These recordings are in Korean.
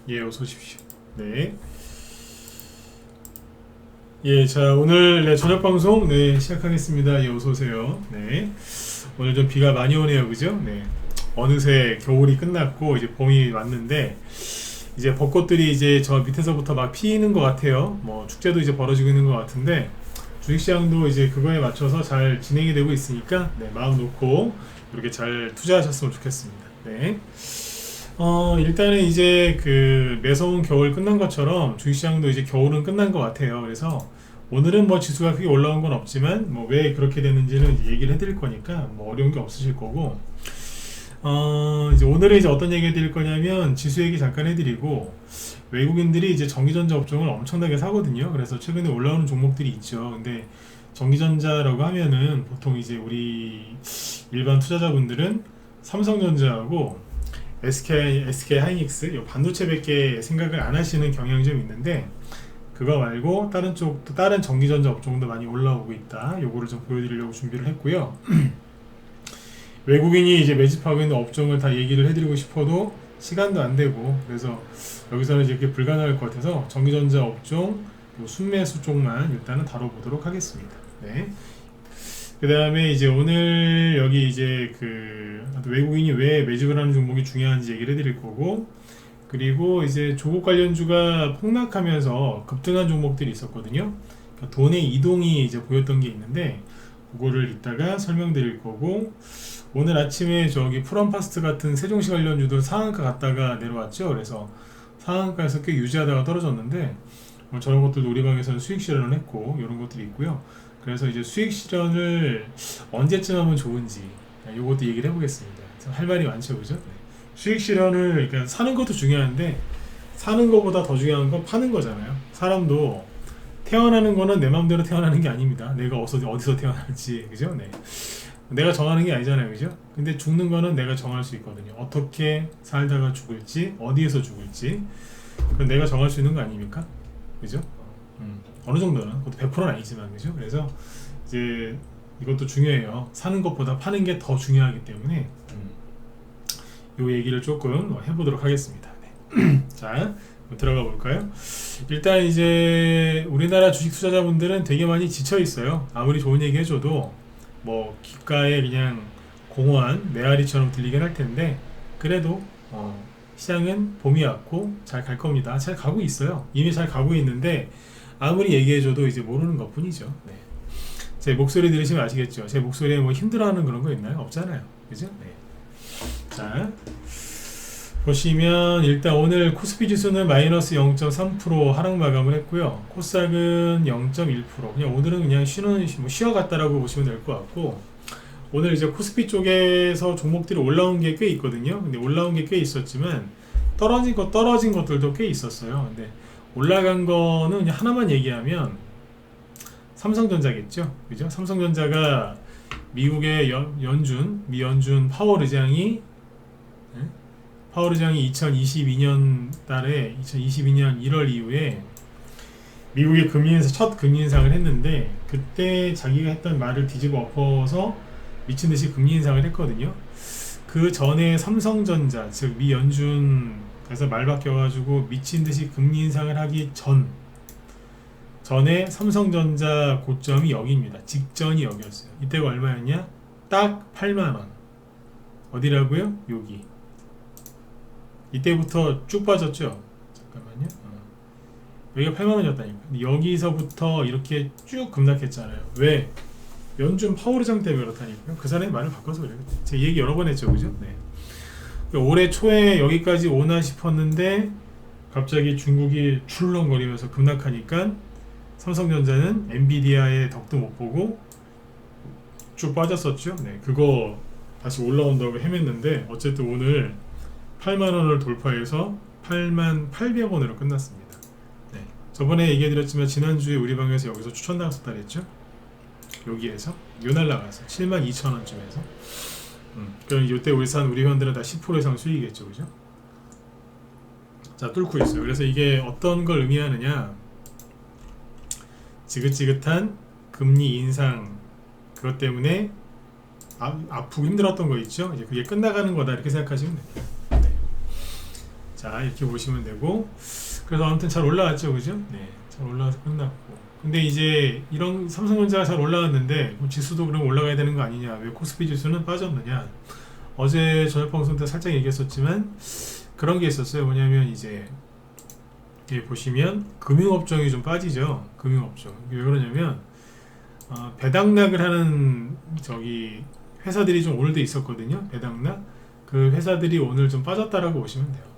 예, 어서 오십시오. 네. 예, 자, 오늘 네, 저녁 방송 네, 시작하겠습니다. 예, 어서 오세요. 네. 오늘 좀 비가 많이 오네요. 그죠? 네. 어느새 겨울이 끝났고 이제 봄이 왔는데 이제 벚꽃들이 이제 저 밑에서부터 막 피는 것 같아요. 뭐 축제도 이제 벌어지고 있는 것 같은데 주식시장도 이제 그거에 맞춰서 잘 진행이 되고 있으니까 네, 마음 놓고 이렇게 잘 투자하셨으면 좋겠습니다. 네. 일단은 이제 그 매서운 겨울 끝난 것처럼 주식시장도 이제 겨울은 끝난 것 같아요. 그래서 오늘은 뭐 지수가 크게 올라온 건 없지만 뭐 왜 그렇게 됐는지는 이제 얘기를 해드릴 거니까 뭐 어려운 게 없으실 거고, 이제 오늘은 이제 어떤 얘기 해드릴 거냐면 지수 얘기 잠깐 해드리고, 외국인들이 이제 전기전자 업종을 엄청나게 사거든요. 그래서 최근에 올라오는 종목들이 있죠. 근데 전기전자라고 하면은 보통 이제 우리 일반 투자자분들은 삼성전자하고 SK 하이닉스 요 반도체밖에 생각을 안 하시는 경향이 좀 있는데, 그거 말고 다른 쪽 또 다른 전기전자 업종도 많이 올라오고 있다. 요거를 좀 보여드리려고 준비를 했고요. 외국인이 이제 매집하고 있는 업종을 다 얘기를 해드리고 싶어도 시간도 안 되고, 그래서 여기서는 이제 그게 불가능할 것 같아서 전기전자 업종 요 순매수 쪽만 일단은 다뤄보도록 하겠습니다. 네. 그 다음에 이제 오늘 여기 이제 그 외국인이 왜 매집을 하는 종목이 중요한지 얘기를 해드릴 거고, 그리고 이제 조국 관련주가 폭락하면서 급등한 종목들이 있었거든요. 그러니까 돈의 이동이 이제 보였던 게 있는데 그거를 이따가 설명드릴 거고, 오늘 아침에 저기 프롬파스트 같은 세종시 관련주도 상한가 갔다가 내려왔죠. 그래서 상한가에서 꽤 유지하다가 떨어졌는데 저런 것들도 우리 방에서는 수익 실현을 했고 이런 것들이 있고요. 그래서 이제 수익 실현을 언제쯤 하면 좋은지 이것도 얘기를 해보겠습니다. 할 말이 많죠, 그죠? 네. 수익 실현을 그러니까 사는 것도 중요한데 사는 것보다 더 중요한 건 파는 거잖아요. 사람도 태어나는 거는 내 마음대로 태어나는 게 아닙니다. 내가 어디서 태어날지, 그죠? 네. 내가 정하는 게 아니잖아요, 그죠? 근데 죽는 거는 내가 정할 수 있거든요. 어떻게 살다가 죽을지, 어디에서 죽을지, 그건 내가 정할 수 있는 거 아닙니까? 그죠? 어느 정도는, 그것도 100%는 아니지만, 그죠? 그래서 이제 이것도 중요해요. 사는 것보다 파는 게 더 중요하기 때문에 요 얘기를 조금 해보도록 하겠습니다. 네. 자, 들어가 볼까요? 일단 이제 우리나라 주식 투자자분들은 되게 많이 지쳐 있어요. 아무리 좋은 얘기 해줘도 뭐 귓가에 그냥 공허한 메아리처럼 들리긴 할 텐데, 그래도 시장은 봄이 왔고 잘 갈 겁니다. 잘 가고 있어요. 이미 잘 가고 있는데 아무리 얘기해줘도 이제 모르는 것 뿐이죠. 네. 제 목소리 들으시면 아시겠죠? 제 목소리에 뭐 힘들어하는 그런 거 있나요? 없잖아요. 그죠? 네. 자, 보시면 일단 오늘 코스피 지수는 마이너스 0.3% 하락 마감을 했고요. 코스닥은 0.1%. 그냥 오늘은 그냥 쉬어갔다라고 보시면 될 것 같고, 오늘 이제 코스피 쪽에서 종목들이 올라온 게 꽤 있거든요. 근데 올라온 게 꽤 있었지만 떨어진 것들도 꽤 있었어요. 근데 올라간 거는 그냥 하나만 얘기하면 삼성전자겠죠. 그죠? 삼성전자가 미국의 미 연준 파월 의장이 2022년 달에 2022년 1월 이후에 미국의 첫 금리 인상을 했는데, 그때 자기가 했던 말을 뒤집어 엎어서 미친 듯이 금리 인상을 했거든요. 그 전에 삼성전자, 즉 미 연준에서 말 바뀌어가지고 미친 듯이 금리 인상을 하기 전에 삼성전자 고점이 여기입니다. 직전이 여기였어요. 이때가 얼마였냐? 딱 8만원. 어디라고요? 여기. 이때부터 쭉 빠졌죠. 잠깐만요. 여기가 8만원이었다니까. 여기서부터 이렇게 쭉 급락했잖아요. 왜? 연준 파월 의장 때문에 그렇다니까요. 그 사람이 말을 바꿔서 그래요. 제 얘기 여러 번 했죠, 그죠? 네. 올해 초에 여기까지 오나 싶었는데 갑자기 중국이 출렁거리면서 급락하니까 삼성전자는 엔비디아의 덕도 못 보고 쭉 빠졌었죠. 네, 그거 다시 올라온다고 헤맸는데 어쨌든 오늘 8만원을 돌파해서 88,800원으로 끝났습니다. 네. 저번에 얘기해드렸지만 지난주에 우리 방에서 여기서 추천 나갔었다 그랬죠? 여기에서 요 날라가서 72,000원쯤에서 그럼 이때 우리 회원들은 다 10% 이상 수익이겠죠, 그죠? 자, 뚫고 있어요. 그래서 이게 어떤 걸 의미하느냐, 지긋지긋한 금리 인상 그것 때문에 아프고 힘들었던 거 있죠? 이제 그게 끝나가는 거다 이렇게 생각하시면 됩니다. 네. 자, 이렇게 보시면 되고, 그래서 아무튼 잘 올라왔죠, 그죠? 네, 잘 올라와서 끝났고. 근데 이제 이런 삼성전자가 잘 올라왔는데 그럼 지수도 그럼 올라가야 되는 거 아니냐? 왜 코스피 지수는 빠졌느냐? 어제 저녁 방송 때 살짝 얘기했었지만 그런 게 있었어요. 뭐냐면 이제 여기 보시면 금융업종이 좀 빠지죠. 금융업종. 왜 그러냐면 배당락을 하는 저기 회사들이 좀 오늘도 있었거든요. 배당락. 그 회사들이 오늘 좀 빠졌다라고 보시면 돼요.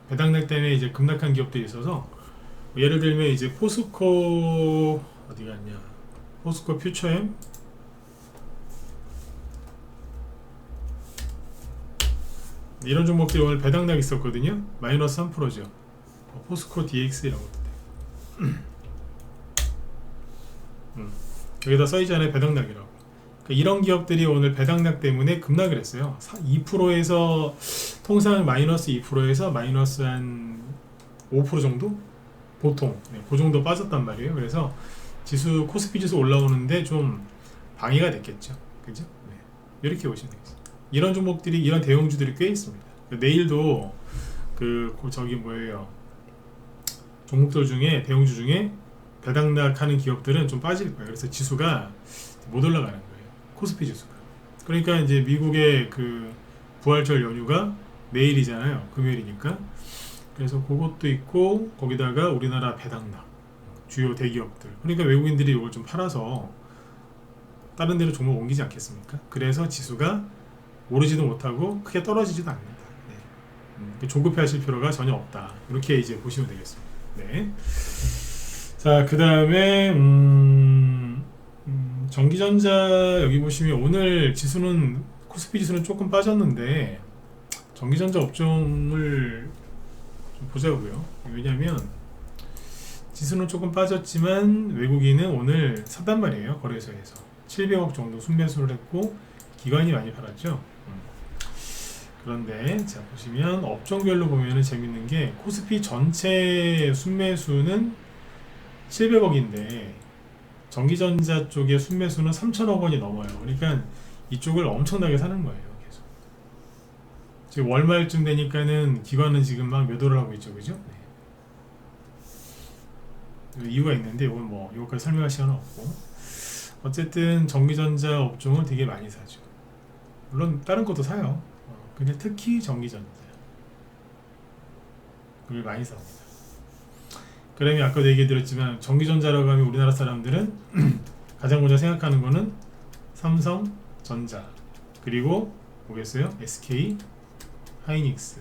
배당락 때문에 이제 급락한 기업들이 있어서 예를 들면 이제 포스코 어디 갔냐? 포스코 퓨처엠 이런 종목들이 오늘 배당락 있었거든요. 마이너스 3%죠. 포스코 DX라고 여기다 써있잖아요. 배당락이라고. 그러니까 이런 기업들이 오늘 배당락 때문에 급락을 했어요. 2%에서 통상 마이너스 2%에서 마이너스 한 5% 정도? 보통 그 정도 빠졌단 말이에요. 그래서 지수 코스피 지수 올라오는데 좀 방해가 됐겠죠. 그죠? 네. 이렇게 보시면 되겠습니다. 이런 종목들이 이런 대형주들이 꽤 있습니다. 내일도 저기 뭐예요? 종목들 중에 대형주 중에 배당락하는 기업들은 좀 빠질 거예요. 그래서 지수가 못 올라가는 거예요. 코스피 지수가. 그러니까 이제 미국의 그 부활절 연휴가 내일이잖아요. 금요일이니까. 그래서 그것도 있고 거기다가 우리나라 배당락 주요 대기업들. 그러니까 외국인들이 이걸 좀 팔아서 다른 데로 종목 옮기지 않겠습니까? 그래서 지수가 오르지도 못하고 크게 떨어지지도 않는다. 네. 조급해 하실 필요가 전혀 없다. 이렇게 이제 보시면 되겠습니다. 네. 자, 그 다음에 전기전자 여기 보시면 오늘 지수는 코스피 지수는 조금 빠졌는데 전기전자 업종을 좀 보자고요. 왜냐하면 지수는 조금 빠졌지만 외국인은 오늘 샀단 말이에요. 거래소에서 700억 정도 순매수를 했고 기관이 많이 팔았죠. 그런데 자 보시면 업종별로 보면은 재밌는 게 코스피 전체 순매수는 700억인데 전기전자 쪽의 순매수는 3천억 원이 넘어요. 그러니까 이쪽을 엄청나게 사는 거예요. 계속. 지금 월말쯤 되니까는 기관은 지금 막 매도를 하고 있죠. 그죠? 네. 이유가 있는데 이건 뭐 이것까지 설명할 시간은 없고 어쨌든 전기전자 업종을 되게 많이 사죠. 물론 다른 것도 사요. 근데 특히 전기전자 그걸 많이 삽니다. 그러면 아까도 얘기 드렸지만 전기전자라고 하면 우리나라 사람들은 가장 먼저 생각하는 거는 삼성전자 그리고 뭐겠어요? SK 하이닉스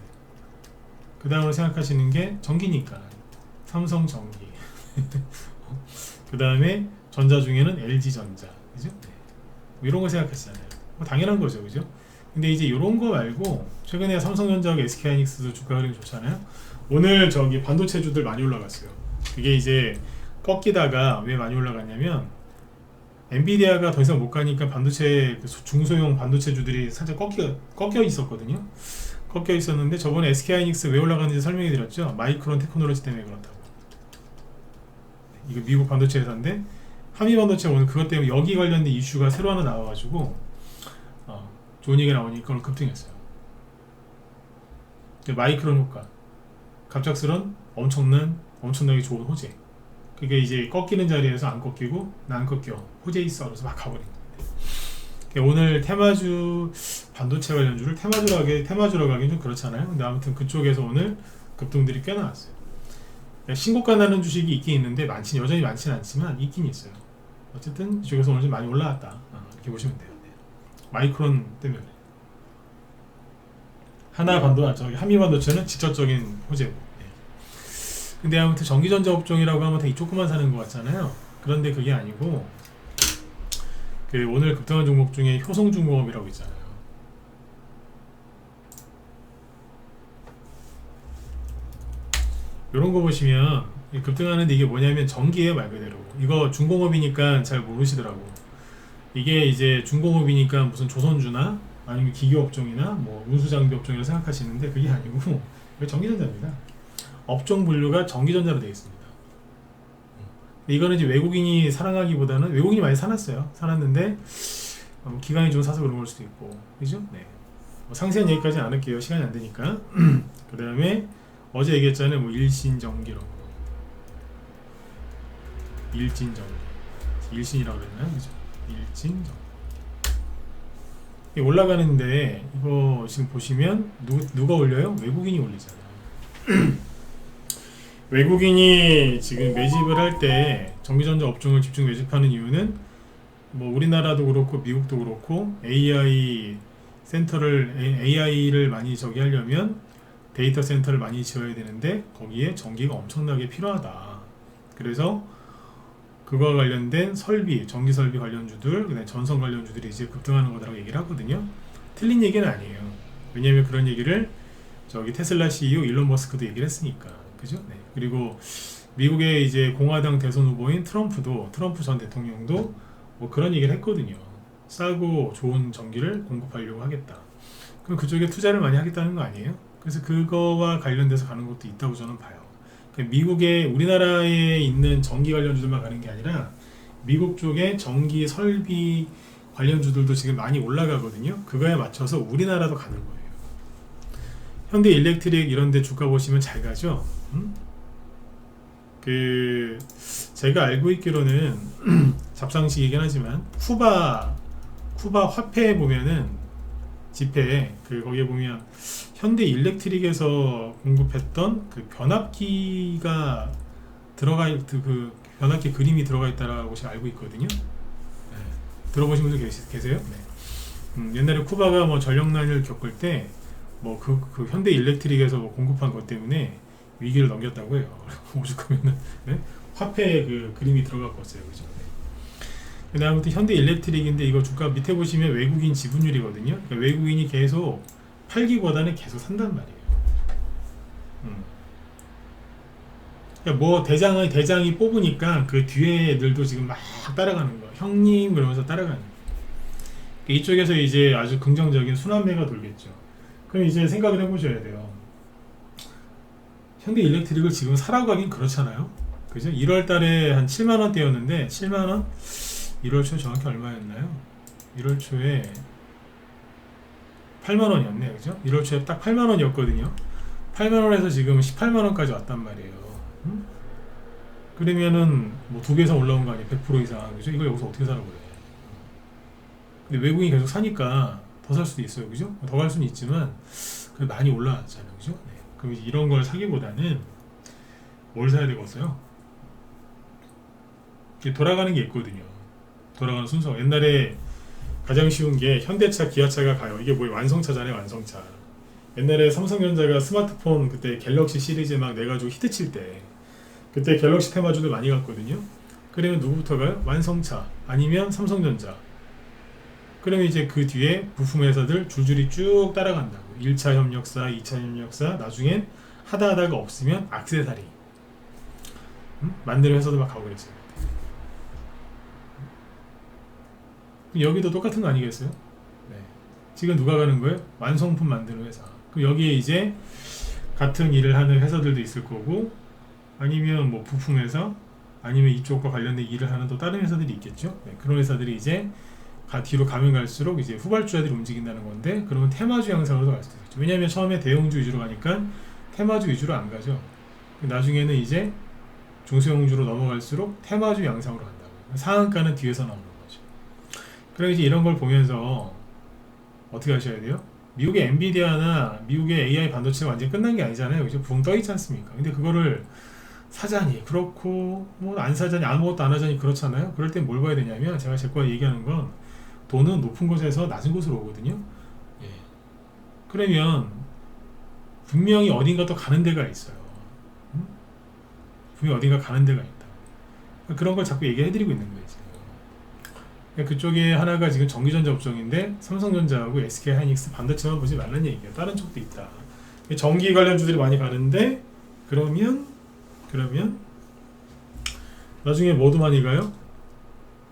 그 다음으로 생각하시는 게 전기니까 삼성전기 그 다음에 전자 중에는 LG전자 그죠? 네. 뭐 이런 거 생각하시잖아요. 뭐 당연한 거죠. 그죠? 근데 이제 이런 거 말고 최근에 삼성전자하고 SK하이닉스도 주가 흐름이 좋잖아요. 오늘 저기 반도체주들 많이 올라갔어요. 그게 이제 꺾이다가 왜 많이 올라갔냐면 엔비디아가 더 이상 못 가니까 반도체 중소형 반도체주들이 살짝 꺾여 있었거든요. 꺾여 있었는데 저번에 SK하이닉스 왜 올라갔는지 설명해 드렸죠. 마이크론 테크놀로지 때문에 그렇다고. 이거 미국 반도체 회사인데 한미반도체 오늘 그것 때문에 여기 관련된 이슈가 새로 하나 나와가지고 좋은 얘기가 나오니까 오늘 급등했어요. 마이크론 효과 갑작스런 엄청나게 좋은 호재 그게 이제 꺾이는 자리에서 안 꺾이고 나 안 꺾여 호재 있어 그래서 막 가버린 건데 오늘 테마주 반도체 관련주를 테마주라고 하긴 좀 그렇잖아요. 근데 아무튼 그쪽에서 오늘 급등들이 꽤 나왔어요. 신고가 나는 주식이 있긴 있는데 여전히 많지는 않지만 있긴 있어요. 어쨌든 이쪽에서 오늘 좀 많이 올라왔다 이렇게 보시면 돼요. 마이크론 때문에 한미반도체는 직접적인 호재고. 근데 아무튼 전기전자 업종이라고 하면 다 이쪽만 사는 것 같잖아요. 그런데 그게 아니고 오늘 급등한 종목 중에 효성중공업이라고 있잖아요. 이런 거 보시면 급등하는데 이게 뭐냐면 전기예요. 말 그대로 이거 중공업이니까 잘 모르시더라고. 이게 이제 중공업이니까 무슨 조선주나 아니면 기계업종이나 뭐 운수장비업종이라고 생각하시는데 그게 아니고 전기전자입니다. 업종 분류가 전기전자로 되어 있습니다. 이거는 이제 외국인이 사랑하기보다는 외국인이 많이 사놨어요. 사놨는데 기관이 좀 사서 그런 걸 수도 있고, 그죠? 네. 상세한 얘기까지는 안 할게요. 시간이 안 되니까. 그 다음에 어제 얘기했잖아요. 뭐 일신전기로. 일진전기. 일신이라고 그랬나요? 그죠? 일진전기. 올라가는데 이거 지금 보시면 누가 올려요? 외국인이 올리잖아요. 외국인이 지금 매집을 할 때 전기전자 업종을 집중 매집하는 이유는 뭐 우리나라도 그렇고 미국도 그렇고 AI를 많이 저기 하려면 데이터 센터를 많이 지어야 되는데 거기에 전기가 엄청나게 필요하다. 그래서 그거와 관련된 설비, 전기 설비 관련주들, 그다음에 전선 관련주들이 이제 급등하는 거라고 얘기를 하거든요. 틀린 얘기는 아니에요. 왜냐하면 그런 얘기를 저기 테슬라 CEO 일론 머스크도 얘기를 했으니까, 그죠? 네. 그리고 미국의 이제 공화당 대선 후보인 트럼프 전 대통령도 뭐 그런 얘기를 했거든요. 싸고 좋은 전기를 공급하려고 하겠다. 그럼 그쪽에 투자를 많이 하겠다는 거 아니에요? 그래서 그거와 관련돼서 가는 것도 있다고 저는 봐요. 미국의 우리나라에 있는 전기 관련주들만 가는 게 아니라 미국 쪽에 전기 설비 관련주들도 지금 많이 올라가거든요. 그거에 맞춰서 우리나라도 가는 거예요. 현대 일렉트릭 이런 데 주가 보시면 잘 가죠. 제가 알고 있기로는 잡상식이긴 하지만 쿠바 화폐에 보면은 지폐에 거기에 보면 현대 일렉트릭에서 공급했던 그 변압기가 그 변압기 그림이 들어가 있다라고 제가 알고 있거든요. 네. 들어보신 분들 계세요? 네. 옛날에 쿠바가 뭐 전력난을 겪을 때 뭐 그 현대 일렉트릭에서 뭐 공급한 것 때문에 위기를 넘겼다고 해요. 오죽하면은 네? 화폐에 그 그림이 들어가고 있어요, 그죠? 네. 아무튼 현대 일렉트릭인데 이거 주가 밑에 보시면 외국인 지분율이거든요. 그러니까 외국인이 계속 팔기보다는 계속 산단 말이에요. 그러니까 뭐 대장이 뽑으니까 그 뒤에 애들도 지금 막 따라가는 거. 형님 그러면서 따라가는 거. 그러니까 이쪽에서 이제 아주 긍정적인 순환매가 돌겠죠. 그럼 이제 생각을 해보셔야 돼요. 현대 일렉트릭을 지금 사라고 하긴 그렇잖아요. 그죠? 1월 달에 한 7만원대였는데 7만원? 1월 초에 정확히 얼마였나요? 1월 초에 8만원이었네, 그죠? 1월 초에 딱 8만원이었거든요. 8만원에서 지금 18만원까지 왔단 말이에요. 그러면은 뭐 2배 이상 올라온 거 아니에요? 100% 이상, 그죠? 이걸 여기서 어떻게 사라고 그래? 근데 외국인이 계속 사니까 더 살 수도 있어요, 그죠? 더 갈 수는 있지만 많이 올라왔잖아요, 그죠? 네. 그럼 이런 걸 사기보다는 뭘 사야 되겠어요? 돌아가는 게 있거든요. 돌아가는 순서. 옛날에 가장 쉬운 게 현대차, 기아차가 가요. 이게 뭐예요? 완성차잖아요, 완성차. 옛날에 삼성전자가 스마트폰 그때 갤럭시 시리즈 막 내가지고 히트칠 때 그때 갤럭시 테마주들 많이 갔거든요. 그러면 누구부터 가요? 완성차 아니면 삼성전자. 그러면 이제 그 뒤에 부품 회사들 줄줄이 쭉 따라간다고. 1차 협력사, 2차 협력사, 나중엔 하다가 없으면 액세서리 만드는 회사도 막 가고 그랬어요. 여기도 똑같은 거 아니겠어요? 네. 지금 누가 가는 거예요? 완성품 만드는 회사. 그럼 여기에 이제 같은 일을 하는 회사들도 있을 거고, 아니면 뭐 부품 회사, 아니면 이쪽과 관련된 일을 하는 또 다른 회사들이 있겠죠. 네. 그런 회사들이 이제 뒤로 가면 갈수록 이제 후발주자들이 움직인다는 건데, 그러면 테마주 양상으로도 갈 수도 있죠. 왜냐하면 처음에 대형주 위주로 가니까 테마주 위주로 안 가죠. 나중에는 이제 중소형주로 넘어갈수록 테마주 양상으로 간다고. 상한가는 뒤에서 나오는 거죠. 그럼 이제 이런 걸 보면서 어떻게 하셔야 돼요? 미국의 엔비디아나 미국의 AI 반도체가 완전히 끝난 게 아니잖아요. 그죠? 붕 떠 있지 않습니까? 근데 그거를 사자니 그렇고 뭐 안 사자니 아무것도 안 하자니 그렇잖아요. 그럴 땐 뭘 봐야 되냐면, 제가 제 거에 얘기하는 건 돈은 높은 곳에서 낮은 곳으로 오거든요. 예. 그러면 분명히 어딘가 또 가는 데가 있어요. 분명히 어딘가 가는 데가 있다. 그런 걸 자꾸 얘기해드리고 있는 거예요. 지금. 그쪽에 하나가 지금 전기전자 업종인데 삼성전자하고 SK하이닉스 반도체만 보지 말라는 얘기예요. 다른 쪽도 있다. 전기 관련주들이 많이 가는데 그러면 나중에 뭐도 많이 가요?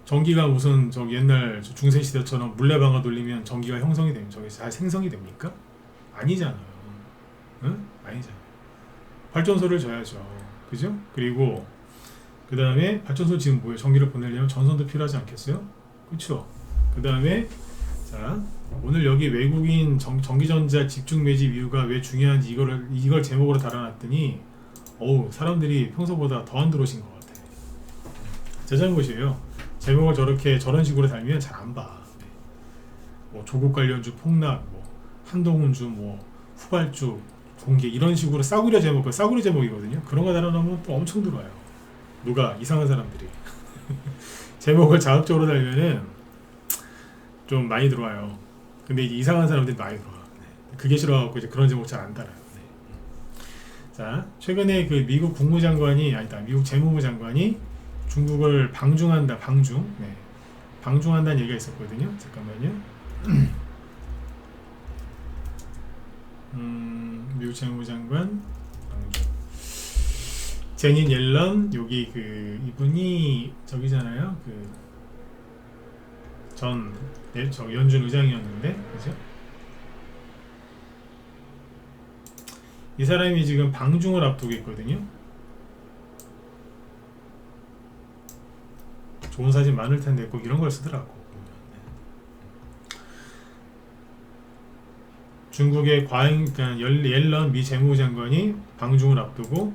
전기가 무슨 옛날 중세시대처럼 물레방아 돌리면 전기가 형성이 되면 저게 잘 생성이 됩니까? 아니잖아요. 응? 아니잖아요. 발전소를 져야죠. 그죠? 그리고 그 다음에 발전소 지금 뭐예요? 전기를 보내려면 전선도 필요하지 않겠어요? 그쵸? 그 다음에 자, 오늘 여기 외국인 전기전자 집중 매집 이유가 왜 중요한지 이걸 제목으로 달아놨더니 사람들이 평소보다 더 안 들어오신 것 같아. 제 잘못이에요. 제목을 저런 식으로 달면 잘 안 봐. 뭐 조국 관련주 폭락, 뭐 한동훈주, 뭐 후발주 공개 이런 식으로 싸구려 제목이거든요. 그런 거 달아놓으면 또 엄청 들어와요. 누가 이상한 사람들이 제목을 자극적으로 달면은 좀 많이 들어와요. 근데 이제 이상한 사람들이 많이 들어와. 그게 싫어갖고 이제 그런 제목 잘 안 달아요. 자, 최근에 그 미국 미국 재무부 장관이 중국을 방중한다는 얘기가 있었거든요. 잠깐만요. 미국 재무부 장관 방중. 제닛 옐런 여기 이분이 저기잖아요. 연준 의장이었는데, 그죠? 이 사람이 지금 방중을 앞두고 있거든요. 좋은 사진 많을 텐데 꼭 이런 걸 쓰더라고. 중국의 그러니까 옐런 미 재무부 장관이 방중을 앞두고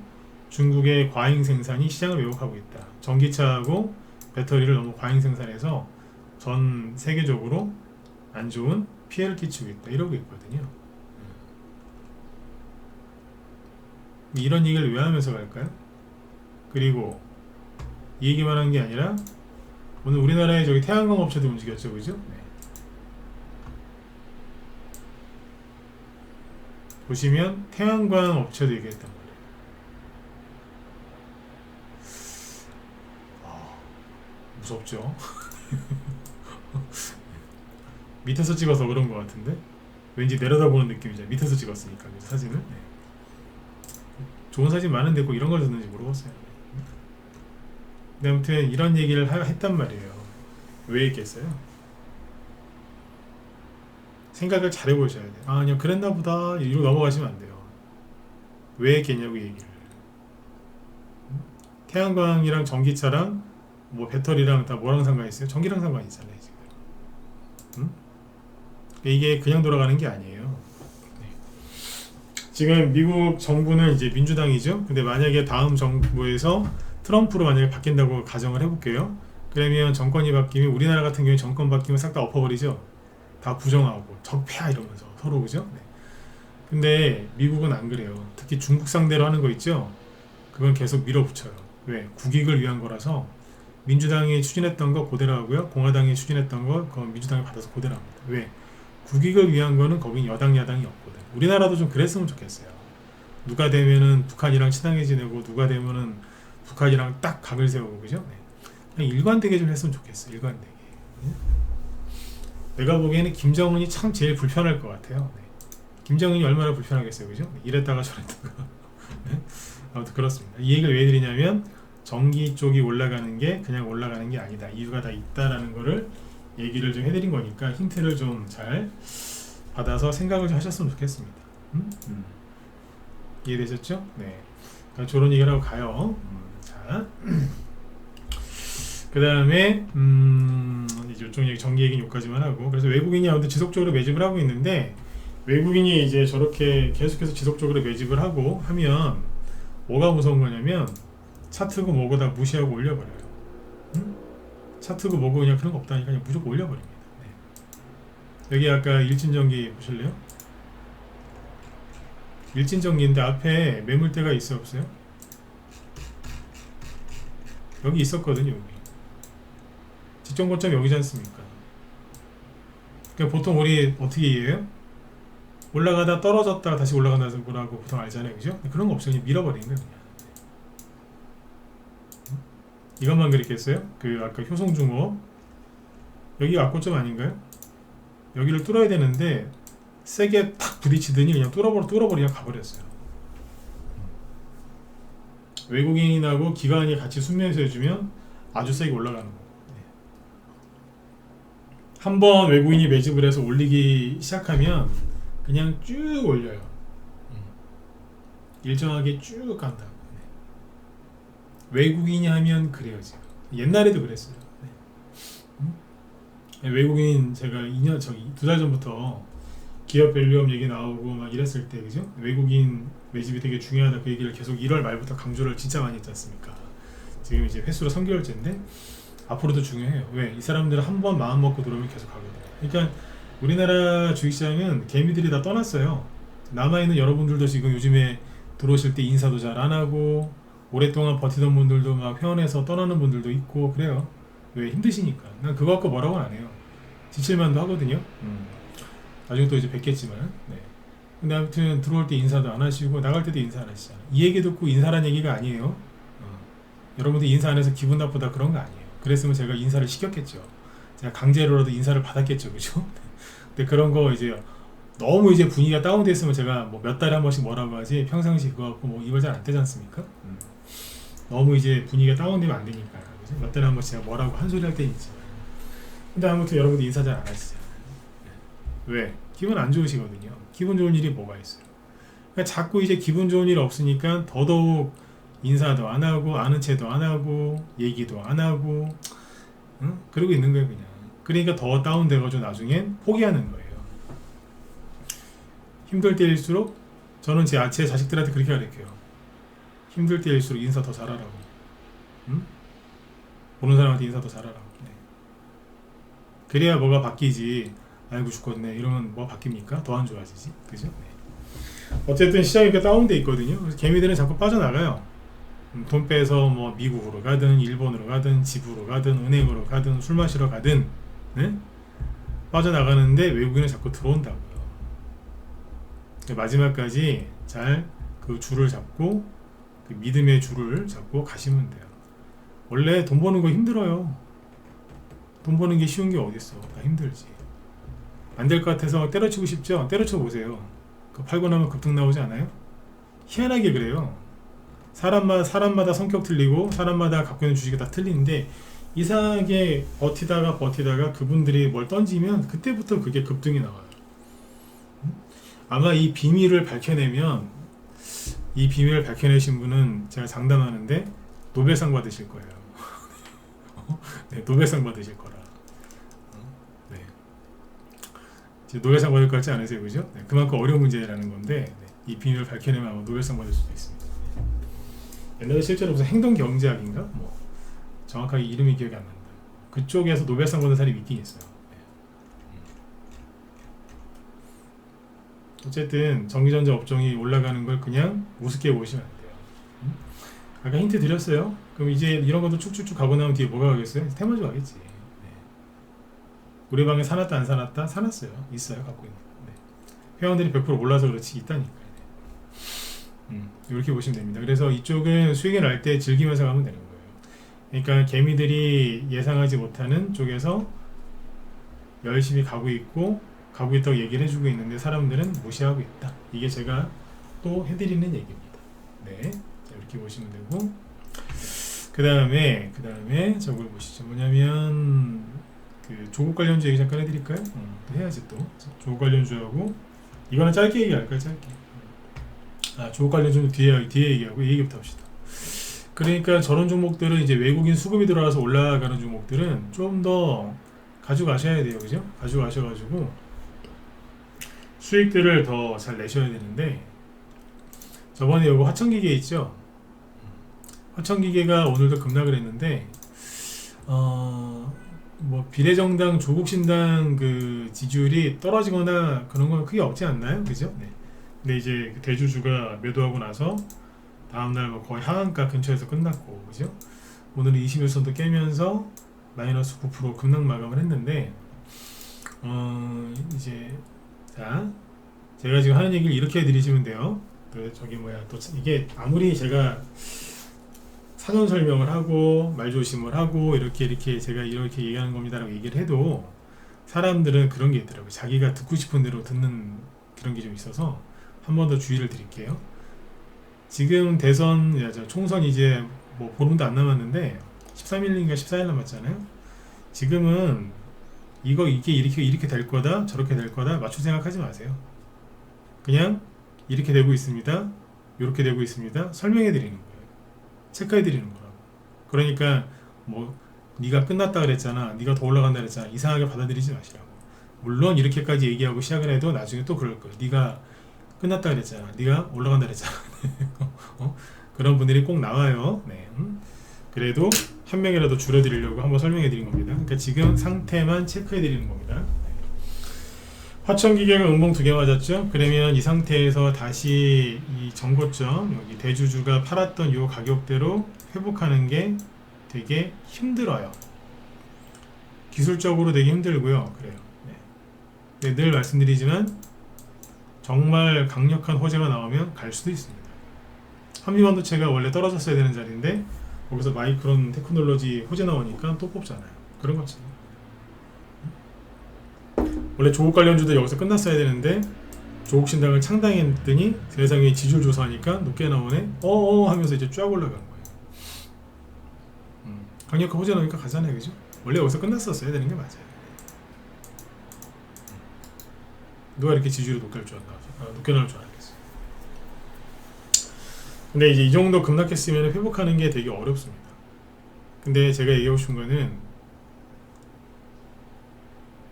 중국의 과잉 생산이 시장을 왜곡하고 있다. 전기차하고 배터리를 너무 과잉 생산해서 전 세계적으로 안 좋은 피해를 끼치고 있다. 이러고 있거든요. 이런 얘기를 왜 하면서 갈까요? 그리고 이 얘기만 한 게 아니라 오늘 우리나라의 저기 태양광 업체도 움직였죠, 그죠? 네. 보시면 태양광 업체도 얘기했단 말이에요. 무섭죠? 밑에서 찍어서 그런 것 같은데 왠지 내려다보는 느낌이죠. 밑에서 찍었으니까 사진을. 네. 좋은 사진 많은데 꼭 이런 걸 듣는지 모르겠어요. 근데 아무튼 이런 얘기를 했단 말이에요. 왜 했겠어요? 생각을 잘 해보셔야 돼요. 그냥 그랬나 보다 이러고 넘어가시면 안 돼요. 왜 했겠냐고 얘기를. 태양광이랑 전기차랑 뭐 배터리랑 다 뭐랑 상관이 있어요? 전기랑 상관이 있잖아요 지금. 이게 그냥 돌아가는 게 아니에요. 네. 지금 미국 정부는 이제 민주당이죠. 근데 만약에 다음 정부에서 트럼프로 만약에 바뀐다고 가정을 해볼게요. 그러면 정권이 바뀌면 우리나라 같은 경우에 정권 바뀌면 싹 다 엎어버리죠. 다 부정하고 적폐야 이러면서 서로, 그죠? 네. 근데 미국은 안 그래요. 특히 중국 상대로 하는 거 있죠. 그건 계속 밀어붙여요. 왜? 국익을 위한 거라서 민주당이 추진했던 거 그대로 하고요. 공화당이 추진했던 거 그건 민주당이 받아서 그대로 합니다. 왜? 국익을 위한 거는 거긴 여당 야당이 없거든. 우리나라도 좀 그랬으면 좋겠어요. 누가 되면은 북한이랑 친하게 지내고 누가 되면은 북한이랑 딱 각을 세우고, 그죠? 네. 그냥 일관되게 좀 했으면 좋겠어. 일관되게. 네? 내가 보기에는 김정은이 참 제일 불편할 것 같아요. 네. 김정은이 얼마나 불편하겠어요, 그죠? 네. 이랬다가 저랬다가. 네? 아무튼 그렇습니다. 이 얘기를 왜 드리냐면 전기 쪽이 올라가는 게 그냥 올라가는 게 아니다. 이유가 다 있다라는 거를 얘기를 좀 해드린 거니까 힌트를 좀 잘 받아서 생각을 좀 하셨으면 좋겠습니다. 이해되셨죠? 네. 그러니까 저런 얘기를 하고 가요. 자, 그 다음에 이제 이쪽 얘기, 전기 얘기는 여기까지만 하고, 그래서 외국인이 아무튼 지속적으로 매집을 하고 있는데 외국인이 이제 저렇게 계속해서 지속적으로 매집을 하고 하면 뭐가 무서운 거냐면 차트고 뭐고 다 무시하고 올려버려요. 차트고 뭐고 그냥 그런 거 없다니까 그냥 무조건 올려버립니다. 네. 여기 아까 일진전기 보실래요? 일진전기인데 앞에 매물대가 있어요 없어요? 여기 있었거든요. 여기 지점 고점 여기지 않습니까? 그러니까 보통 우리 어떻게 이해해요? 올라가다 떨어졌다가 다시 올라간다는 거라고 보통 알잖아요, 그죠? 그런 거 없어요. 그냥 밀어버리는 거예요 그냥. 이것만 그랬겠어요? 아까 효성중업 여기가 악고점 아닌가요? 여기를 뚫어야 되는데 세게 탁 부딪히더니 그냥 뚫어버리고 가버렸어요. 외국인하고 기관이 같이 순매수 해주면 아주 세게 올라가는 거고, 한번 외국인이 매집을 해서 올리기 시작하면 그냥 쭉 올려요. 일정하게 쭉 간다. 외국인이 하면 그래요 지금. 옛날에도 그랬어요. 외국인 제가 2년 저기 2달 전부터 기업 밸류업 얘기 나오고 막 이랬을 때 그죠? 외국인 매집이 되게 중요하다 그 얘기를 계속 1월 말부터 강조를 진짜 많이 했지 않습니까? 지금 이제 횟수로 3개월째인데 앞으로도 중요해요. 왜? 이 사람들은 한 번 마음 먹고 들어오면 계속 가거든요. 그러니까 우리나라 주식시장은 개미들이 다 떠났어요. 남아있는 여러분들도 지금 요즘에 들어오실 때 인사도 잘 안 하고 오랫동안 버티던 분들도 막 회원해서 떠나는 분들도 있고 그래요. 왜? 힘드시니까. 난 그거 갖고 뭐라고는 안 해요. 지칠만도 하거든요. 나중에 또 이제 뵙겠지만. 네. 근데 아무튼 들어올 때 인사도 안 하시고 나갈 때도 인사 안 하시잖아요. 이 얘기 듣고 인사란 얘기가 아니에요. 여러분들 인사 안 해서 기분 나쁘다 그런 거 아니에요. 그랬으면 제가 인사를 시켰겠죠. 제가 강제로라도 인사를 받았겠죠. 그죠? 근데 그런 거 이제 너무 이제 분위기가 다운됐으면 제가 뭐 몇 달에 한 번씩 뭐라고 하지 평상시 그거 갖고 뭐 입을 잘 안 떼지 않습니까? 너무 이제 분위기가 다운되면 안 되니까 그죠? 몇 달에 한 번씩 제가 뭐라고 한 소리 할 때는 있지만 근데 아무튼 여러분들 인사 잘 안 하시잖아요. 왜? 기분 안 좋으시거든요. 기분 좋은 일이 뭐가 있어요? 그러니까 자꾸 이제 기분 좋은 일 없으니까 더더욱 인사도 안 하고 아는 체도 안 하고 얘기도 안 하고 응? 그러고 있는 거예요 그냥. 그러니까 더 다운돼가지고 나중엔 포기하는 거예요. 힘들 때일수록 저는 제 자식들한테 그렇게 가르쳐요. 힘들 때일수록 인사 더 잘하라고. 응? 보는 사람한테 인사 더 잘하라고. 네. 그래야 뭐가 바뀌지. 아이고 죽겠네 이러면 뭐 바뀝니까? 더 안 좋아지지. 그죠? 네. 어쨌든 시장이 이렇게 다운돼 있거든요. 그래서 개미들은 자꾸 빠져나가요. 돈 빼서 뭐 미국으로 가든 일본으로 가든 집으로 가든 은행으로 가든 술 마시러 가든 네? 빠져나가는데 외국인은 자꾸 들어온다고요. 마지막까지 잘 그 줄을 잡고 그 믿음의 줄을 잡고 가시면 돼요. 원래 돈 버는 거 힘들어요. 돈 버는 게 쉬운 게 어딨어. 다 힘들지. 안 될 것 같아서 때려치고 싶죠? 때려쳐 보세요. 그 팔고 나면 급등 나오지 않아요? 희한하게 그래요. 사람마다 성격 틀리고 사람마다 갖고 있는 주식이 다 틀리는데 이상하게 버티다가 그분들이 뭘 던지면 그때부터 그게 급등이 나와요. 아마 이 비밀을 밝혀내신 분은 제가 장담하는데 노벨상 받으실 거예요. 네, 노벨상 받으실 거라. 네. 노벨상 받을 것 같지 않으세요, 그죠? 네, 그만큼 어려운 문제라는 건데 네, 이 비밀을 밝혀내면 아마 노벨상 받을 수도 있습니다. 옛날에 실제로 무슨 행동경제학인가? 뭐 정확하게 이름이 기억이 안 난다. 그쪽에서 노벨상 받은 사람이 있긴 있어요. 어쨌든 전기전자 업종이 올라가는 걸 그냥 우습게 보시면 안 돼요. 아까 힌트 드렸어요. 그럼 이제 이런 것도 쭉쭉쭉 가고 나면 뒤에 뭐가 가겠어요? 테마주 가겠지. 네. 우리 방에 사놨다 안 사놨다? 사놨어요. 있어요. 갖고 있는 거. 네. 회원들이 100% 몰라서 그렇지 있다니까. 이렇게 보시면 됩니다. 그래서 이쪽은 수익이 날 때 즐기면서 가면 되는 거예요. 그러니까 개미들이 예상하지 못하는 쪽에서 열심히 가고 있다고 얘기를 해주고 있는데 사람들은 무시하고 있다. 이게 제가 또 해드리는 얘기입니다. 네, 자, 이렇게 보시면 되고 그 다음에 저걸 보시죠. 뭐냐면 그 조국 관련주 얘기 잠깐 해드릴까요? 해야지 또 조국 관련주하고 이거는 짧게 얘기할까요? 짧게. 조국 관련주는 뒤에 얘기하고 이 얘기부터 합시다. 그러니까 저런 종목들은 이제 외국인 수급이 들어와서 올라가는 종목들은 좀 더 가져가셔야 돼요. 그죠? 가져가셔가지고 수익들을 더 잘 내셔야 되는데 저번에 요거 화천기계 있죠? 화천기계가 오늘도 급락을 했는데 뭐 비례정당 조국신당 그 지지율이 떨어지거나 그런 건 크게 없지 않나요? 그죠? 네. 근데 이제 대주주가 매도하고 나서 다음날 뭐 거의 하한가 근처에서 끝났고 그죠? 오늘은 21선도 깨면서 마이너스 9% 급락 마감을 했는데 이제 자 제가 지금 하는 얘기를 이렇게 해드리시면 돼요. 저기 또 이게 아무리 제가 사전 설명을 하고 말조심을 하고 이렇게 제가 이렇게 얘기하는 겁니다라고 얘기를 해도 사람들은 그런 게 있더라고요. 자기가 듣고 싶은 대로 듣는 그런 게 좀 있어서 한 번 더 주의를 드릴게요. 지금 총선 이제 뭐 보름도 안 남았는데 13일인가 14일 남았잖아요. 지금은 이게 이렇게 될 거다 저렇게 될 거다 맞추 생각하지 마세요. 그냥 이렇게 되고 있습니다. 이렇게 되고 있습니다. 설명해 드리는 거예요. 체크해 드리는 거라고. 그러니까 뭐 네가 끝났다 그랬잖아, 네가 더 올라간다 그랬잖아, 이상하게 받아들이지 마시라고. 물론 이렇게까지 얘기하고 시작을 해도 나중에 또 그럴 거예요. 네가 끝났다 그랬잖아, 네가 올라간다 그랬잖아. 어? 그런 분들이 꼭 나와요. 네. 그래도 한 명이라도 줄여드리려고 한번 설명해 드린 겁니다. 그러니까 지금 상태만 체크해 드리는 겁니다. 화천기계가 음봉 2개 맞았죠? 그러면 이 상태에서 다시 이 전고점 여기 대주주가 팔았던 이 가격대로 회복하는 게 되게 힘들어요. 기술적으로 되게 힘들고요. 그래요. 네. 늘 말씀드리지만 정말 강력한 호재가 나오면 갈 수도 있습니다. 한미반도체가 원래 떨어졌어야 되는 자리인데 거기서 마이크론 테크놀로지 호재 나오니까 또 뽑잖아요. 그런 것처럼. 원래 조국 관련주도 여기서 끝났어야 되는데 조국 신당을 창당했더니 세상에 지지율 조사하니까 높게 나오네. 하면서 이제 쫙 올라간 거예요. 강력한 호재 나오니까 가잖아요, 그죠? 원래 여기서 끝났었어야 되는 게 맞아요. 누가 이렇게 지지율이 높게 나올 줄 알았겠어. 근데 이제 이 정도 급락했으면 회복하는 게 되게 어렵습니다. 근데 제가 얘기하고 싶은 거는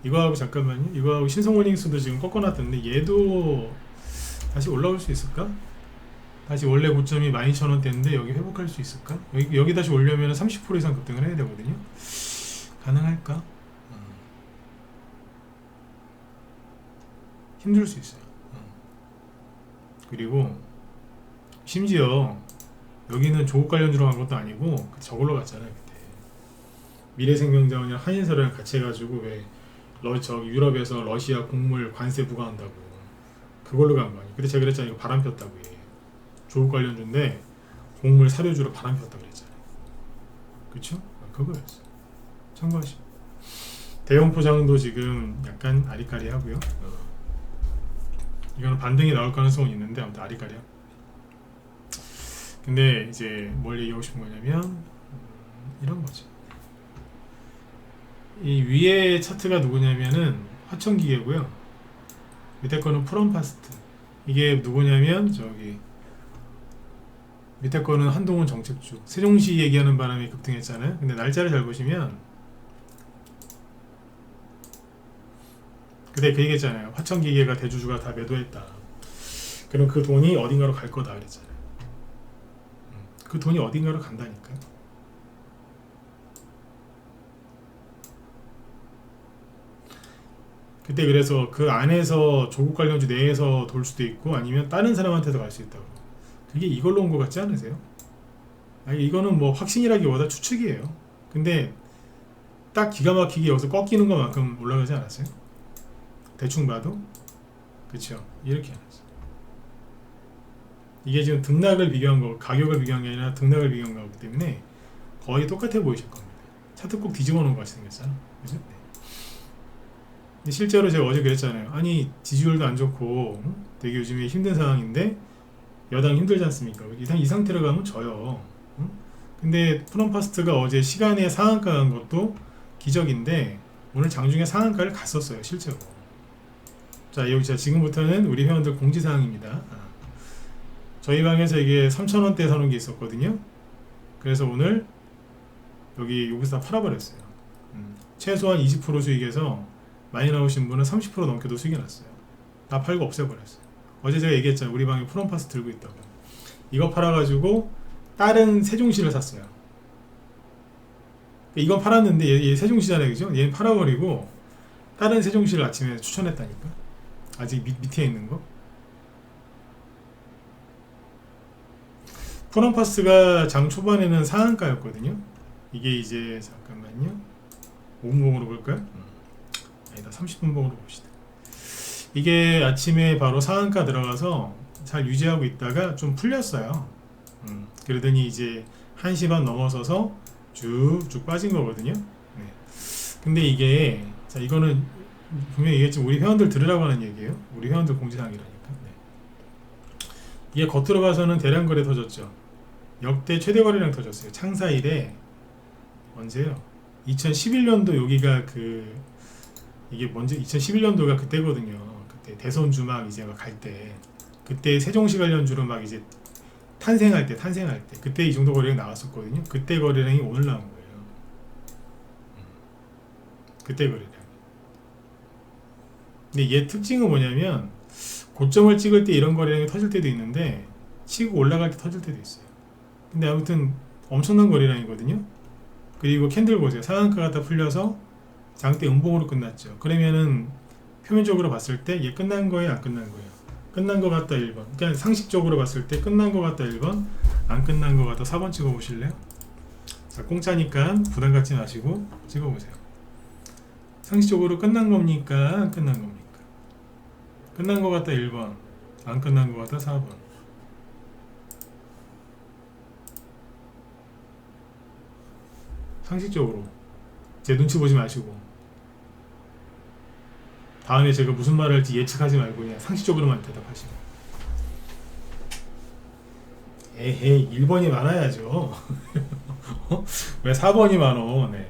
이거하고 잠깐만요. 이거하고 신성홀딩스도 지금 꺾어놨던데 얘도 다시 올라올 수 있을까? 다시 원래 고점이 12,000원대인데 여기 회복할 수 있을까? 여기 다시 올려면 30% 이상 급등을 해야 되거든요. 가능할까? 힘들 수 있어요. 그리고 심지어 여기는 조국 관련주로 간 것도 아니고 저걸로 갔잖아요. 그때 미래생명자원이랑 한인사랑 같이 해가지고 왜 저기 유럽에서 러시아 곡물 관세 부과한다고 그걸로 간 거 아니에요. 근데 제가 그랬잖아요. 이거 바람 폈다고. 조국 관련주인데 곡물 사료주로 바람 폈다고 그랬잖아요. 그쵸? 그거였어. 참고하시고. 대형 포장도 지금 약간 아리까리하고요. 이거는 반등이 나올 가능성은 있는데 아무튼 아리까리하고. 근데 이제 뭘 얘기하고 싶은 거냐면 이런 거죠. 이 위에 차트가 누구냐면은 화천기계고요. 밑에 거는 프롬파스트. 이게 누구냐면 저기 밑에 거는 한동훈 정책주. 세종시 얘기하는 바람에 급등했잖아요. 근데 날짜를 잘 보시면 그때 그 얘기했잖아요. 화천기계가 대주주가 다 매도했다. 그럼 그 돈이 어딘가로 갈 거다 그랬잖아요. 그 돈이 어딘가로 간다니까. 그때 그래서 그 안에서 조국 관련주 내에서 돌 수도 있고 아니면 다른 사람한테도 갈 수 있다고. 그게 이걸로 온 것 같지 않으세요? 아니, 이거는 뭐 확신이라기보다 추측이에요. 근데 딱 기가 막히게 여기서 꺾이는 것만큼 올라가지 않았어요? 대충 봐도 그쵸? 이렇게 해놨어요. 이게 지금 등락을 비교한 거, 가격을 비교한 게 아니라 등락을 비교한 거기 때문에 거의 똑같아 보이실 겁니다. 차트 꼭 뒤집어 놓은 것 같이 생겼잖아. 그죠? 네. 근데 실제로 제가 어제 그랬잖아요. 아니 지지율도 안 좋고 되게 요즘에 힘든 상황인데 여당 힘들지 않습니까? 이 상태로 가면 져요. 근데 프롬파스트가 어제 시간에 상한가 간 것도 기적인데 오늘 장중에 상한가를 갔었어요. 실제로. 자, 여기 지금부터는 우리 회원들 공지사항입니다. 저희 방에서 이게 3,000원대 사놓은 게 있었거든요. 그래서 오늘 여기서 다 팔아버렸어요. 최소한 20% 수익에서 많이 나오신 분은 30% 넘게도 수익이 났어요. 다 팔고 없애버렸어요. 어제 제가 얘기했잖아요. 우리 방에 프롬파스 들고 있다고. 이거 팔아가지고 다른 세종시를 샀어요. 이건 팔았는데 얘 세종시잖아요. 그죠? 얘는 팔아버리고 다른 세종시를 아침에 추천했다니까. 아직 밑에 있는 거. 프롬파스가 장 초반에는 상한가였거든요. 이게 이제 잠깐만요. 5분봉으로 볼까요? 아니다, 30분봉으로 봅시다. 이게 아침에 바로 상한가 들어가서 잘 유지하고 있다가 좀 풀렸어요. 그러더니 이제 1시 반 넘어서서 쭉쭉 빠진 거거든요. 네. 근데 이게 자 이거는 분명히 얘기했지만 우리 회원들 들으라고 하는 얘기예요. 우리 회원들 공지사항이라니까. 네. 이게 겉으로 봐서는 대량 거래 터졌죠. 역대 최대 거래량 터졌어요. 창사 이래 언제요? 2011년도 여기가 이게 먼저 2011년도가 그때거든요. 그때 대선 주막 이제 갈 때 그때 세종시 관련주로 막 이제 탄생할 때 그때 이 정도 거래량이 나왔었거든요. 그때 거래량이 오늘 나온 거예요. 그때 거래량. 근데 얘 특징은 뭐냐면 고점을 찍을 때 이런 거래량이 터질 때도 있는데 치고 올라갈 때 터질 때도 있어요. 근데 아무튼 엄청난 거래량이거든요. 그리고 캔들 보세요. 상한가 갖다 풀려서 장대 음봉으로 끝났죠. 그러면은 표면적으로 봤을 때 얘 끝난 거예요, 안 끝난 거예요? 끝난 거 같다 1번. 그냥 상식적으로 봤을 때 끝난 거 같다 1번, 안 끝난 거 같다 4번 찍어보실래요? 자, 공짜니까 부담 갖지 마시고 찍어보세요. 상식적으로 끝난 겁니까? 안 끝난 겁니까? 끝난 거 같다 1번, 안 끝난 거 같다 4번. 상식적으로 제 눈치 보지 마시고 다음에 제가 무슨 말을 할지 예측하지 말고 그냥 상식적으로만 대답하시고. 에헤이 1번이 많아야죠. 왜 4번이 많어? 네.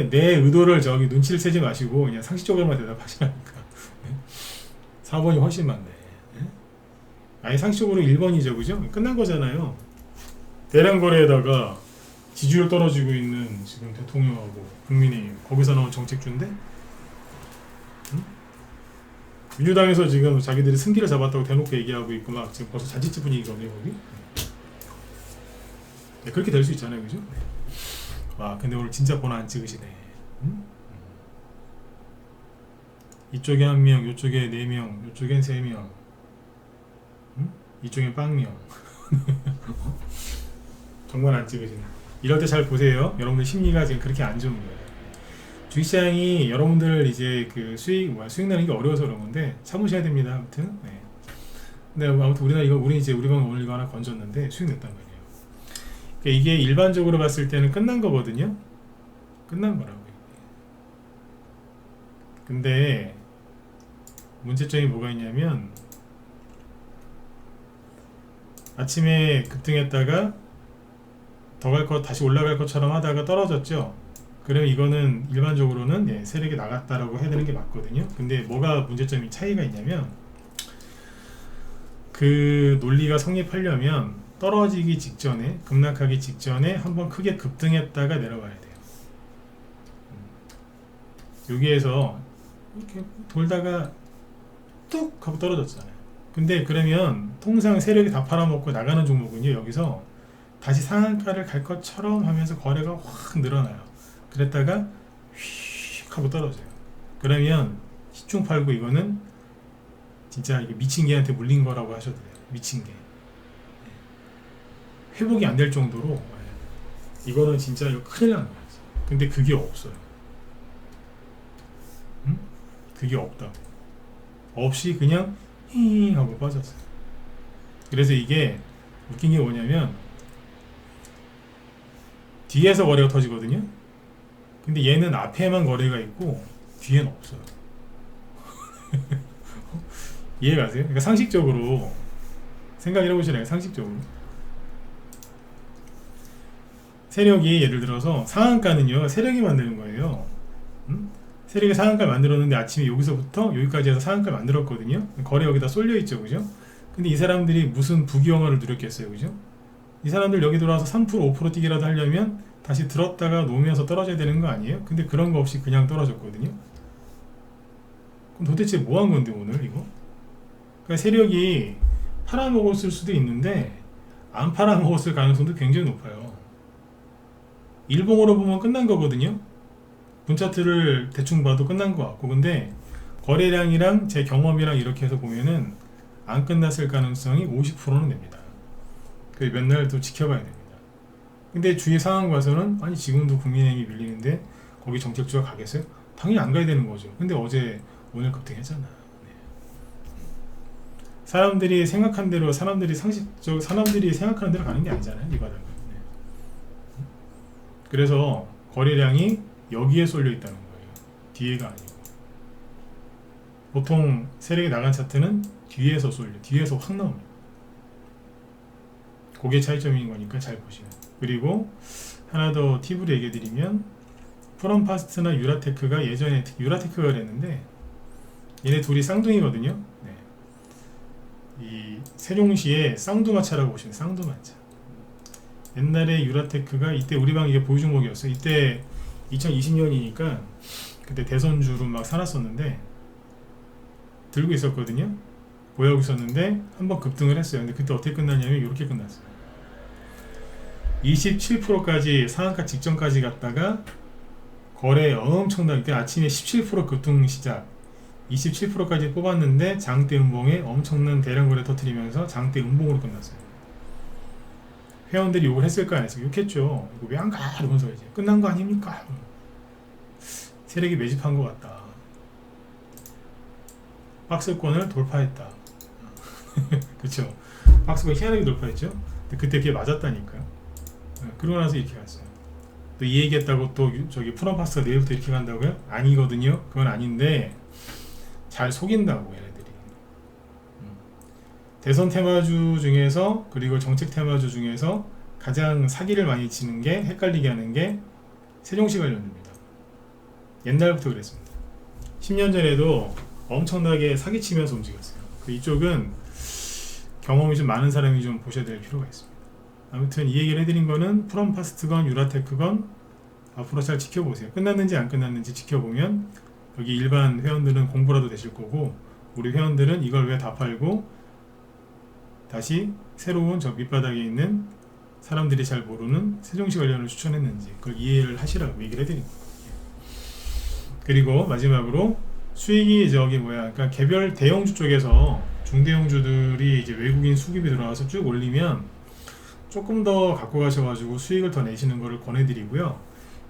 내 의도를 저기 눈치를 채지 마시고 그냥 상식적으로만 대답하시라니까. 4번이 훨씬 많네. 아니 상식적으로 1번이죠, 그죠? 끝난 거잖아요. 대량 거래에다가 지지율 떨어지고 있는 지금 대통령하고 국민의힘 거기서 나온 정책주인데, 응? 민주당에서 지금 자기들이 승기를 잡았다고 대놓고 얘기하고 있고 막 지금 벌써 자칫지 분위기거든요 거기. 네, 그렇게 될 수 있잖아요, 그죠? 와, 근데 오늘 진짜 번호 안 찍으시네. 응? 이쪽에 1명, 이쪽에 4명, 이쪽엔 3명, 응? 이쪽엔 빵명. 정말 안 찍으시네. 이럴 때 잘 보세요. 여러분들 심리가 지금 그렇게 안 좋은 거예요. 주식시장이 여러분들 이제 그 수익 나는 게 어려워서 그런 건데 참으셔야 됩니다. 아무튼. 네. 근데 아무튼 우리 방 오늘 이거 하나 건졌는데 수익 냈단 말이에요. 그러니까 이게 일반적으로 봤을 때는 끝난 거거든요. 끝난 거라고. 근데 문제점이 뭐가 있냐면 아침에 급등했다가 더 갈 것 다시 올라갈 것처럼 하다가 떨어졌죠. 그러면 이거는 일반적으로는 세력이 나갔다라고 해야 되는 게 맞거든요. 근데 뭐가 문제점이 차이가 있냐면 그 논리가 성립하려면 떨어지기 직전에 급락하기 직전에 한번 크게 급등했다가 내려가야 돼요. 여기에서 이렇게 돌다가 뚝 하고 떨어졌잖아요. 근데 그러면 통상 세력이 다 팔아먹고 나가는 종목은요, 여기서 다시 상한가를 갈 것처럼 하면서 거래가 확 늘어나요. 그랬다가 휙 하고 떨어져요. 그러면 시중 팔고 이거는 진짜 이게 미친 개한테 물린 거라고 하셔도 돼요. 미친 개. 회복이 안 될 정도로 이거는 진짜 이거 큰일 나는 거예요. 근데 그게 없어요. 응? 그게 없다고. 없이 그냥 힝 하고 빠졌어요. 그래서 이게 웃긴 게 뭐냐면 뒤에서 거래가 터지거든요. 근데 얘는 앞에만 거래가 있고 뒤에는 없어요. 이해가세요? 그러니까 상식적으로 생각을 해보시라요. 상식적으로 세력이 예를 들어서 상한가는요 세력이 만드는 거예요. 세력이 상한가를 만들었는데 아침에 여기서부터 여기까지 해서 상한가를 만들었거든요. 거래 여기다 쏠려 있죠, 그죠? 근데 이 사람들이 무슨 부귀영화를 누렸겠어요, 그죠? 이 사람들 여기 들어와서 3% 5% 뛰기라도 하려면 다시 들었다가 놓으면서 떨어져야 되는 거 아니에요? 근데 그런 거 없이 그냥 떨어졌거든요. 그럼 도대체 뭐 한 건데 오늘 이거? 그러니까 세력이 팔아먹었을 수도 있는데 안 팔아먹었을 가능성도 굉장히 높아요. 일봉으로 보면 끝난 거거든요. 분차트를 대충 봐도 끝난 것 같고, 근데 거래량이랑 제 경험이랑 이렇게 해서 보면은 안 끝났을 가능성이 50%는 됩니다. 그래서 맨날 또 지켜봐야 됩니다. 근데 주위 상황 봐서는 아니 지금도 국민의힘이 밀리는데 거기 정책주가 가겠어요? 당연히 안 가야 되는 거죠. 근데 어제 오늘 급등했잖아. 네. 사람들이 생각한 대로 사람들이 생각하는 대로 가는 게 아니잖아요, 이 바닥은. 네. 그래서 거래량이 여기에 쏠려 있다는 거예요. 뒤에가 아니고. 보통 세력이 나간 차트는 뒤에서 확 나옵니다. 그게 차이점인 거니까 잘 보시면. 그리고 하나 더 팁으로 얘기해 드리면 프롬파스트나 유라테크가 예전에 유라테크가 그랬는데 얘네 둘이 쌍둥이거든요. 네. 이 세종시의 쌍두마차라고 보시면 쌍두마차. 옛날에 유라테크가 이때 우리 방 이게 보유 종목이었어요. 이때 2020년이니까 그때 대선주로 막 사놨었는데 들고 있었거든요. 보유하고 있었는데 한번 급등을 했어요. 근데 그때 어떻게 끝났냐면 이렇게 끝났어요. 27%까지 상한가 직전까지 갔다가 거래 엄청나게 아침에 17% 급등 시작 27%까지 뽑았는데 장대 음봉에 엄청난 대량 거래 터뜨리면서 장대 음봉으로 끝났어요. 회원들이 욕을 했을까 안 했을까? 욕했죠. 이거 왜 안 가? 이러면서 이제 끝난 거 아닙니까? 세력이 매집한 것 같다. 박스권을 돌파했다. 그쵸? 박스권 희한하게 돌파했죠? 근데 그때 그게 맞았다니까요. 그러고 나서 이렇게 갔어요. 또 이 얘기했다고 또 저기 프롬파스가 내일부터 이렇게 간다고요? 아니거든요. 그건 아닌데 잘 속인다고 얘네들이. 대선 테마주 중에서 그리고 정책 테마주 중에서 가장 사기를 많이 치는 게 헷갈리게 하는 게 세종시 관련주입니다. 옛날부터 그랬습니다. 10년 전에도 엄청나게 사기치면서 움직였어요. 이쪽은 경험이 좀 많은 사람이 좀 보셔야 될 필요가 있습니다. 아무튼 이 얘기를 해드린 거는 프롬파스트건 유라테크건 앞으로 잘 지켜보세요. 끝났는지 안 끝났는지 지켜보면 여기 일반 회원들은 공부라도 되실 거고 우리 회원들은 이걸 왜 다 팔고 다시 새로운 저 밑바닥에 있는 사람들이 잘 모르는 세종시 관련을 추천했는지 그걸 이해를 하시라고 얘기를 해드린 거예요. 그리고 마지막으로 수익이 그러니까 개별 대형주 쪽에서 중대형주들이 이제 외국인 수급이 들어와서 쭉 올리면 조금 더 갖고 가셔가지고 수익을 더 내시는 거를 권해드리고요.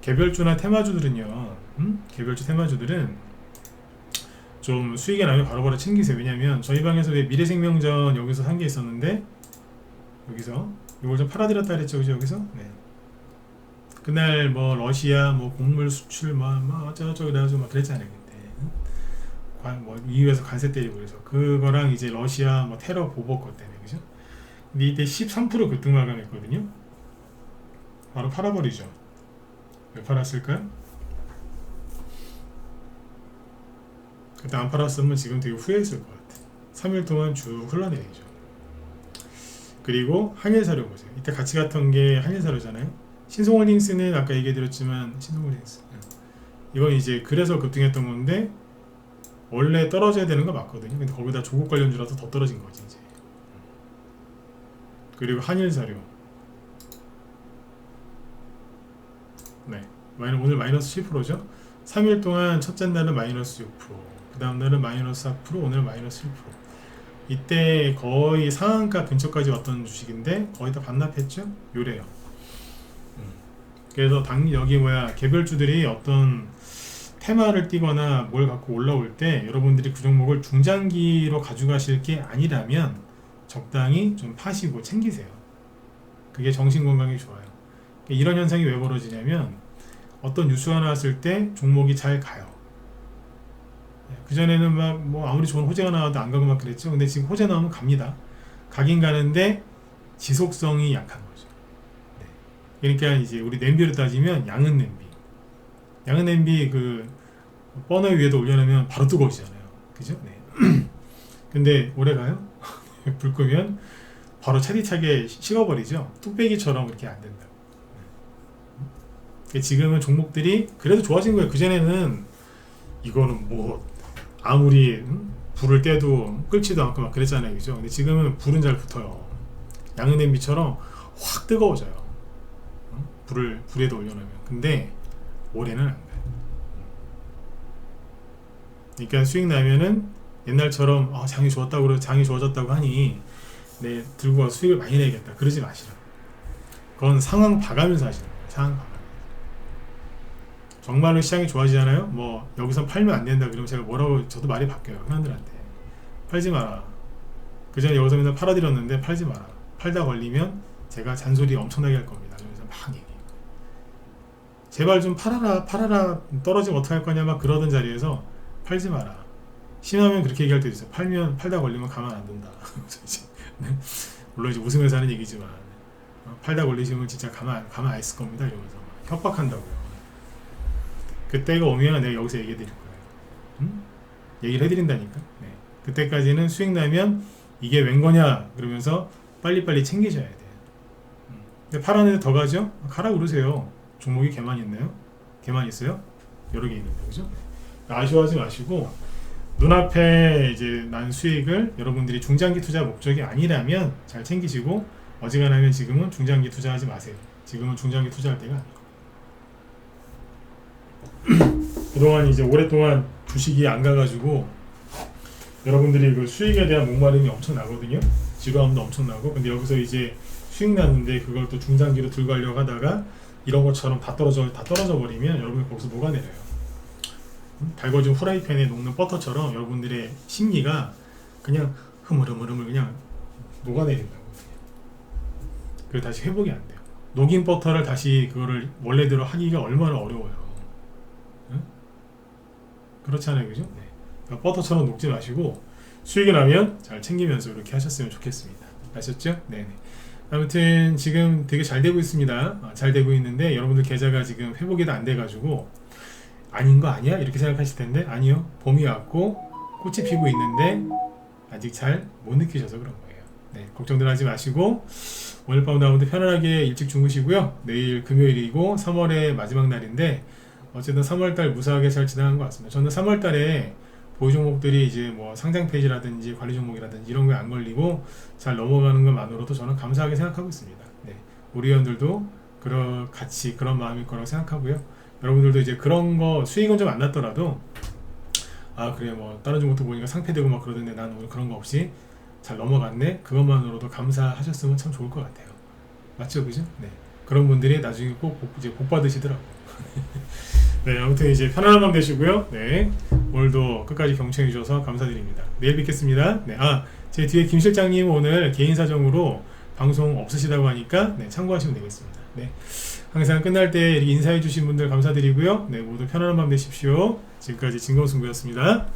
개별주나 테마주들은요, 개별주 테마주들은 좀 수익이 나면 바로바로 챙기세요. 왜냐면 저희 방에서 왜 미래생명전 여기서 산 게 있었는데 여기서 이걸 좀 팔아드렸다 그랬죠, 그죠? 여기서 네. 그날 뭐 러시아 뭐 곡물 수출 뭐 어쩌고저쩌고 그래가지고 막 그랬잖아요 그때. 뭐 EU에서 관세 때리고 그래서 그거랑 이제 러시아 뭐 테러 보복 것 때문에 그죠? 근데 이때 13% 급등 마감했거든요. 바로 팔아버리죠. 왜 팔았을까요? 그때 안 팔았으면 지금 되게 후회했을 것 같아. 3일 동안 쭉 흘러내리죠. 그리고 한일사료 보세요. 이때 같이 갔던 게 한일사료잖아요. 신성홀딩스는 아까 얘기해드렸지만 신성홀딩스 이건 이제 그래서 급등했던 건데 원래 떨어져야 되는 거 맞거든요. 근데 거기다 조국 관련주라서 더 떨어진 거지 이제. 그리고 한일사료 네 오늘 마이너스 7%죠. 3일 동안 첫째 날은 마이너스 6%, 그 다음 날은 마이너스 4%, 오늘 마이너스 1%. 이때 거의 상한가 근처까지 왔던 주식인데 거의 다 반납했죠. 요래요. 그래서 여기 개별주들이 어떤 테마를 띄거나 뭘 갖고 올라올 때 여러분들이 그 종목을 중장기로 가져가실 게 아니라면 적당히 좀 파시고 챙기세요. 그게 정신건강에 좋아요. 이런 현상이 왜 벌어지냐면 어떤 뉴스가 나왔을 때 종목이 잘 가요. 그전에는 막 뭐 아무리 좋은 호재가 나와도 안 가고 막 그랬죠. 근데 지금 호재 나오면 갑니다. 가긴 가는데 지속성이 약한 거죠. 네. 그러니까 이제 우리 냄비로 따지면 양은 냄비. 양은 냄비 그 버너 위에도 올려놓으면 바로 뜨거워지잖아요. 그죠? 네. 근데 오래 가요? 불 끄면 바로 차디차게 식어버리죠. 뚝배기처럼 그렇게 안 된다. 지금은 종목들이 그래도 좋아진 거예요. 그전에는 이거는 뭐 아무리 불을 떼도 끓지도 않고 막 그랬잖아요. 그죠? 근데 지금은 불은 잘 붙어요. 양은 냄비처럼 확 뜨거워져요. 불에도 올려놓으면. 근데 올해는 안 가요. 그러니까 수익 나면은 옛날처럼 장이 좋아졌다고 하니 네, 들고 와서 수익을 많이 내야겠다. 그러지 마시라. 그건 상황 봐가면서 하시는 거예요. 상황 봐가면서. 정말로 시장이 좋아지잖아요. 뭐 여기서 팔면 안 된다 그러면 제가 뭐라고 저도 말이 바뀌어요. 회원들한테 팔지 마라. 그전에 여기서 맨날 팔아드렸는데 팔지 마라. 팔다 걸리면 제가 잔소리 엄청나게 할 겁니다. 그러면서 막 얘기해요. 제발 좀 팔아라 떨어지면 어떡할 거냐 막 그러던 자리에서 팔지 마라. 심하면 그렇게 얘기할 때도 있어요. 팔다 걸리면 가만 안 둔다. 물론 이제 웃으면서 하는 얘기지만 팔다 걸리시면 진짜 가만 안 있을 겁니다. 이러면서 협박한다고요. 그때가 오면 내가 여기서 얘기해 드릴 거예요. 얘기를 해드린다니까. 네. 그때까지는 수익 나면 이게 웬 거냐 그러면서 빨리빨리 챙기셔야 돼요. 근데 팔았는데 더 가죠? 가라 그러세요. 종목이 개만 있나요? 개만 있어요? 여러 개 있는데, 그죠? 아쉬워하지 마시고 눈앞에 이제 난 수익을 여러분들이 중장기 투자 목적이 아니라면 잘 챙기시고, 어지간하면 지금은 중장기 투자하지 마세요. 지금은 중장기 투자할 때가 아니고. 그동안 이제 오랫동안 주식이 안 가가지고 여러분들이 그 수익에 대한 목마름이 엄청 나거든요. 지루함도 엄청 나고. 근데 여기서 이제 수익 나는데 그걸 또 중장기로 들고 가려고 하다가 이런 것처럼 다 떨어져 버리면 여러분이 거기서 녹아내려요. 달궈진 후라이팬에 녹는 버터처럼 여러분들의 심리가 그냥 흐물흐물 그냥 녹아내린다고. 그리고 다시 회복이 안 돼요. 녹인 버터를 다시 그거를 원래대로 하기가 얼마나 어려워요. 응? 그렇잖아요, 그죠? 네. 그러니까 버터처럼 녹지 마시고 수익이 나면 잘 챙기면서 이렇게 하셨으면 좋겠습니다. 아셨죠? 네네. 아무튼 지금 되게 잘 되고 있습니다. 잘 되고 있는데 여러분들 계좌가 지금 회복이 안 돼가지고 아닌 거 아니야? 이렇게 생각하실 텐데 아니요. 봄이 왔고 꽃이 피고 있는데 아직 잘 못 느끼셔서 그런 거예요. 네, 걱정들 하지 마시고 오늘 밤 나오는데 편안하게 일찍 주무시고요. 내일 금요일이고 3월의 마지막 날인데 어쨌든 3월달 무사하게 잘 지나간 것 같습니다. 저는 3월달에 보유 종목들이 이제 뭐 상장 페이지라든지 관리 종목이라든지 이런 거에 안 걸리고 잘 넘어가는 것만으로도 저는 감사하게 생각하고 있습니다. 네, 우리 회원들도 같이 그런 마음일 거라고 생각하고요. 여러분들도 이제 그런 거 수익은 좀 안 났더라도 아 그래 뭐 다른 종목도 보니까 상패되고 막 그러던데 나는 오늘 그런 거 없이 잘 넘어갔네. 그것만으로도 감사하셨으면 참 좋을 것 같아요. 맞죠, 그죠? 네, 그런 분들이 나중에 꼭 이제 복 받으시더라고. 네, 아무튼 이제 편안한 밤 되시고요. 네, 오늘도 끝까지 경청해 주셔서 감사드립니다. 내일 뵙겠습니다. 네, 제 뒤에 김 실장님 오늘 개인 사정으로 방송 없으시다고 하니까 네, 참고하시면 되겠습니다. 네, 항상 끝날 때 이렇게 인사해 주신 분들 감사드리고요. 네, 모두 편안한 밤 되십시오. 지금까지 진검승부였습니다.